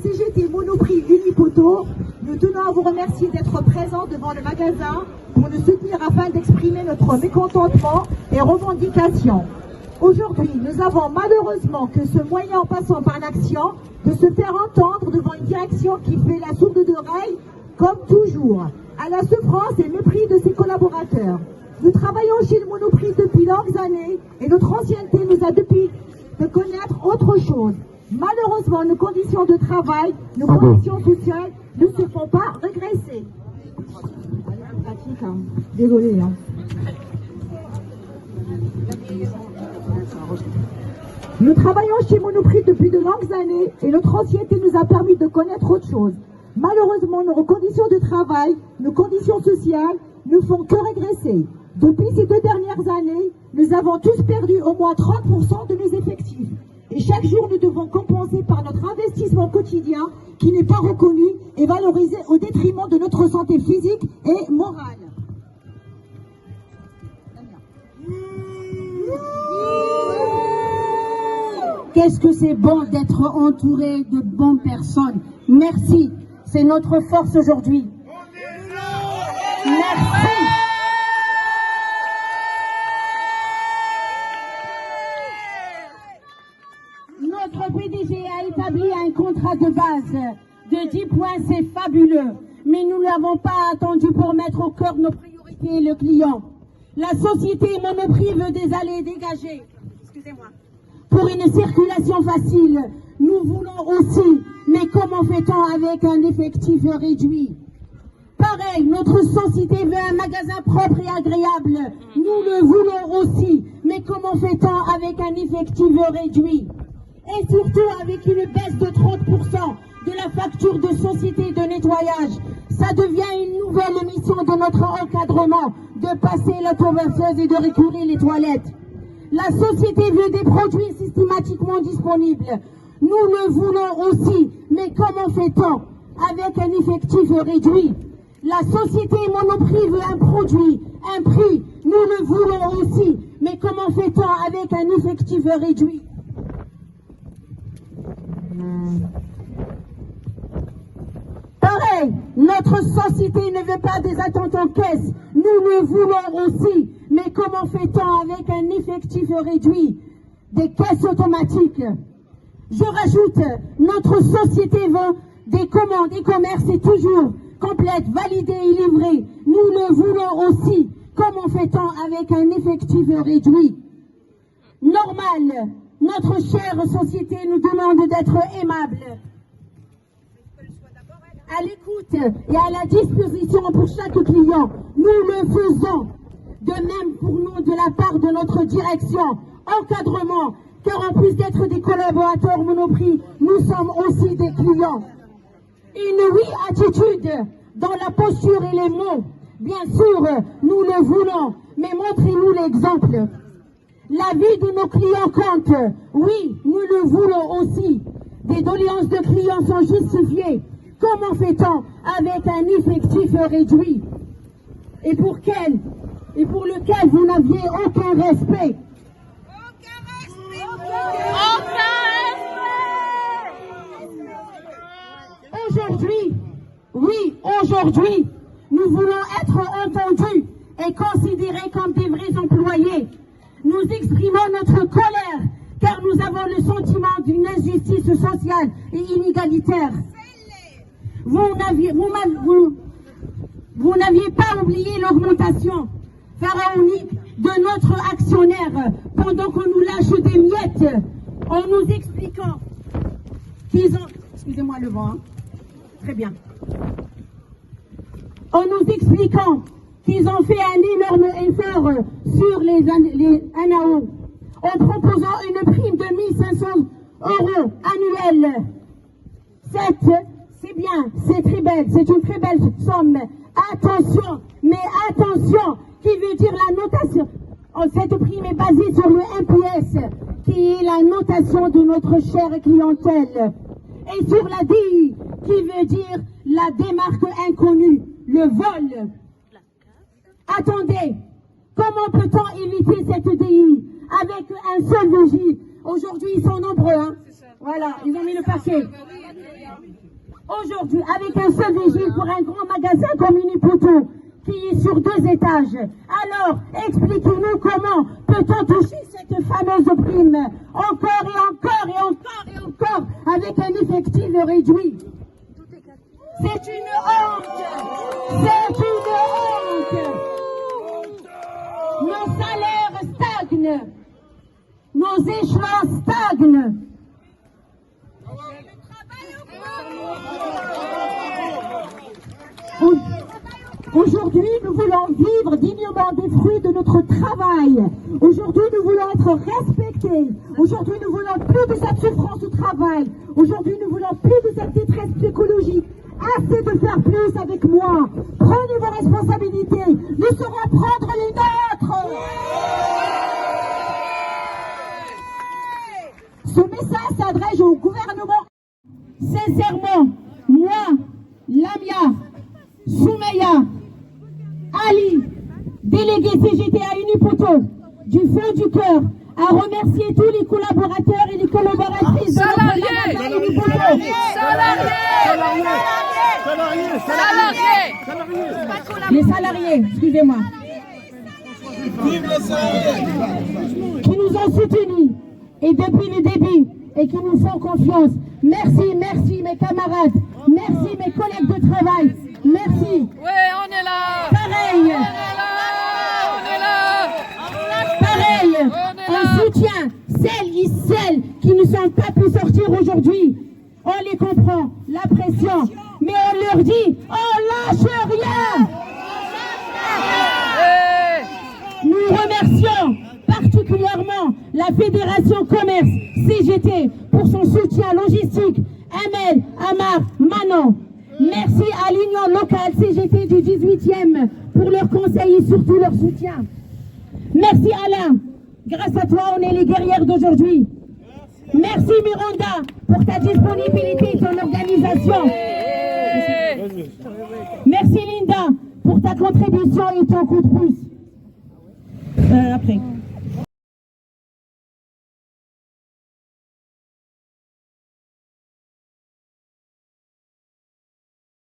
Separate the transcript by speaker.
Speaker 1: CGT Monoprix Unipoto, nous tenons à vous remercier d'être présents devant le magasin pour nous soutenir afin d'exprimer notre mécontentement et revendications. Aujourd'hui, nous avons malheureusement que ce moyen en passant par l'action de se faire entendre devant une direction qui fait la sourde d'oreille, comme toujours, à la souffrance et mépris de ses collaborateurs. Nous travaillons chez le Monoprix depuis longues années et notre ancienneté nous a depuis de connaître autre chose. Malheureusement, nos conditions de travail, nos conditions sociales ne se font pas régresser. Désolé. Nous travaillons chez Monoprix depuis de longues années et notre ancienneté nous a permis de connaître autre chose. Malheureusement, nos conditions de travail, nos conditions sociales ne font que régresser. Depuis ces 2 dernières années, nous avons tous perdu au moins 30% de nos effectifs. Et chaque jour, nous devons compenser par notre investissement quotidien qui n'est pas reconnu et valorisé au détriment de notre santé physique et morale.
Speaker 2: Qu'est-ce que c'est bon d'être entouré de bonnes personnes. Merci, c'est notre force aujourd'hui. Merci. Notre PDG a établi un contrat de base de 10 points, c'est fabuleux. Mais nous ne l'avons pas attendu pour mettre au cœur de nos priorités le client. La société Monoprix veut des allées dégagées. Excusez-moi. Pour une circulation facile, nous voulons aussi, mais comment fait-on avec un effectif réduit? Pareil, notre société veut un magasin propre et agréable. Nous le voulons aussi, mais comment fait-on avec un effectif réduit? Et surtout avec une baisse de 30% de la facture de société de nettoyage. Ça devient une nouvelle mission de notre encadrement, de passer la tondeuse et de récurer les toilettes. La société veut des produits systématiquement disponibles. Nous le voulons aussi, mais comment fait-on avec un effectif réduit? La société Monoprix veut un produit, un prix. Nous le voulons aussi, mais comment fait-on avec un effectif réduit? Pareil, notre société ne veut pas des attentes en caisse. Nous le voulons aussi, mais comment fait-on avec un effectif réduit? Des caisses automatiques. Je rajoute, notre société veut des commandes e-commerce et toujours complètes, validées et livrées. Nous le voulons aussi. Comment fait-on avec un effectif réduit? Normal, notre chère société nous demande d'être aimable, à l'écoute et à la disposition pour chaque client. Nous le faisons. De même pour nous, de la part de notre direction, encadrement, car en plus d'être des collaborateurs Monoprix, nous sommes aussi des clients. Une oui-attitude dans la posture et les mots. Bien sûr, nous le voulons, mais montrez-nous l'exemple. La vie de nos clients compte. Oui, nous le voulons aussi. Des doléances de clients sont justifiées. Comment fait-on avec un effectif réduit? Et pour lequel vous n'aviez aucun respect? Aujourd'hui, oui, aujourd'hui, nous voulons être entendus et considérés comme des vrais employés. Nous exprimons notre colère car nous avons le sentiment d'une injustice sociale et inégalitaire. Vous n'aviez pas oublié l'augmentation pharaonique de notre actionnaire pendant qu'on nous lâche des miettes en nous expliquant qu'ils ont... Excusez-moi le vent, hein. Très bien. En nous expliquant qu'ils ont fait un énorme effort sur les NAO en proposant une prime de 1500 € annuelle. C'est bien, c'est très belle, c'est une très belle somme. Attention, mais attention, qui veut dire la notation. Cette prime est basée sur le NPS, qui est la notation de notre chère clientèle. Et sur la DI, qui veut dire la démarque inconnue, le vol. Attendez, comment peut-on éviter cette DI avec un seul logis? Aujourd'hui, ils sont nombreux, hein. Voilà, ils ont mis le paquet. Aujourd'hui, avec un seul vigile pour un grand magasin comme Unipoto, qui est sur 2 étages. Alors, expliquez-nous comment peut-on toucher cette fameuse prime encore et encore et encore et encore avec un effectif réduit. C'est une honte. C'est une honte. Nos salaires stagnent. Nos échelons stagnent.
Speaker 1: Aujourd'hui, nous voulons vivre dignement des fruits de notre travail. Aujourd'hui, nous voulons être respectés. Aujourd'hui, nous voulons plus de cette souffrance au travail. Aujourd'hui, nous voulons plus de cette détresse psychologique. Assez de faire plus avec moi. Prenez vos responsabilités. Nous saurons prendre les nôtres. Ce message s'adresse au gouvernement.
Speaker 2: Sincèrement, moi, Lamia, Soumeya, Ali, délégué CGT à Unipoto, du fond du cœur, à remercier tous les collaborateurs et les collaboratrices de notre magasin Unipoto. Les salariés, excusez-moi. Qui nous ont soutenus et depuis le début et qui nous font confiance. Merci, merci mes camarades, merci mes collègues de travail, merci.
Speaker 3: Ouais, on est là.
Speaker 2: Pareil.
Speaker 3: On est là.
Speaker 2: Pareil, on soutient celles qui ne sont pas pu sortir aujourd'hui. On les comprend, la pression, mais on leur dit, on lâche rien. Nous remercions particulièrement la Fédération Commerce CGT pour son soutien logistique, Amel, Amar, Manon. Merci à l'Union locale CGT du 18e pour leur conseil et surtout leur soutien. Merci Alain, grâce à toi on est les guerrières d'aujourd'hui. Merci Miranda pour ta disponibilité et ton organisation. Merci Linda pour ta contribution et ton coup de pouce. Après.